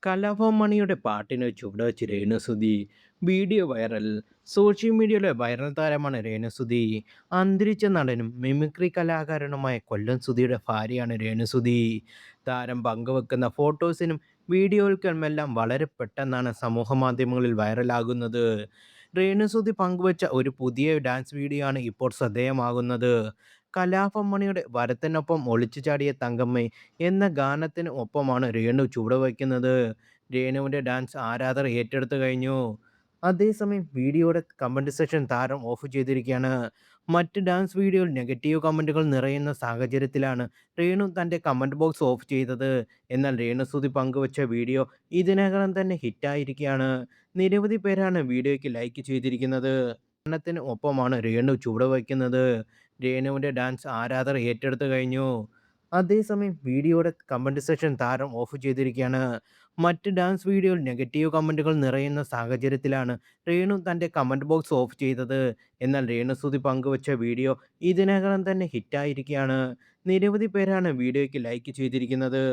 കലാഭവൻ മണിയുടെ പാട്ടിന് ചുവടുവെച്ച് രേണുസുതി. Video viral. സോഷ്യൽ മീഡിയയിലെ വൈറൽ താരമാണ് രേണുസുതി. അന്തരിച്ച നടനും മിമിക്രി കലാകാരനുമായ കൊല്ലം സുധിയുടെ ഭാര്യയാണ് രേണുസുതി. താരം പങ്കുവെക്കുന്ന ഫോട്ടോസിനും വീഡിയോകൾക്കുമെല്ലാം വളരെ പെട്ടെന്നാണ് സമൂഹമാധ്യമങ്ങളിൽ വൈറലാകുന്നത്. രേണുസുതി പങ്കുവച്ച ഒരു പുതിയ ഡാൻസ് വീഡിയോ ആണ് ഇപ്പോൾ ശ്രദ്ധേയമാകുന്നത്. കലാഭവൻ മണിയുടെ വരത്തിനൊപ്പം ഒളിച്ചു ചാടിയ തങ്കമ്മേ എന്ന ഗാനത്തിന് ഒപ്പമാണ് രേണു ചുവടുവയ്ക്കുന്നത്. രേണുവിൻ്റെ ഡാൻസ് ആരാധകർ ഏറ്റെടുത്തു കഴിഞ്ഞു. അതേസമയം വീഡിയോയുടെ കമന്റ് സെക്ഷൻ താരം ഓഫ് ചെയ്തിരിക്കുകയാണ്. മറ്റ് ഡാൻസ് വീഡിയോയിൽ നെഗറ്റീവ് കമന്റുകൾ നിറയുന്ന സാഹചര്യത്തിലാണ് രേണു തൻ്റെ കമന്റ് ബോക്സ് ഓഫ് ചെയ്തത്. എന്നാൽ രേണുസുതി പങ്കുവച്ച വീഡിയോ ഇതിനകം തന്നെ ഹിറ്റായിരിക്കുകയാണ്. നിരവധി പേരാണ് വീഡിയോയ്ക്ക് ലൈക്ക് ചെയ്തിരിക്കുന്നത്. ഗാനത്തിന് ഒപ്പമാണ് രേണു ചുവടുവയ്ക്കുന്നത്. രേണുവിൻ്റെ ഡാൻസ് ആരാധകർ ഏറ്റെടുത്തു കഴിഞ്ഞു. അതേസമയം വീഡിയോയുടെ കമന്റ് സെക്ഷൻ താരം ഓഫ് ചെയ്തിരിക്കുകയാണ്. മറ്റ് ഡാൻസ് വീഡിയോയിൽ നെഗറ്റീവ് കമന്റുകൾ നിറയുന്ന സാഹചര്യത്തിലാണ് രേണു തൻ്റെ കമന്റ് ബോക്സ് ഓഫ് ചെയ്തത്. എന്നാൽ രേണുസുതി പങ്കുവച്ച വീഡിയോ ഇതിനകം തന്നെ ഹിറ്റായിരിക്കുകയാണ്. നിരവധി പേരാണ് വീഡിയോയ്ക്ക് ലൈക്ക് ചെയ്തിരിക്കുന്നത്.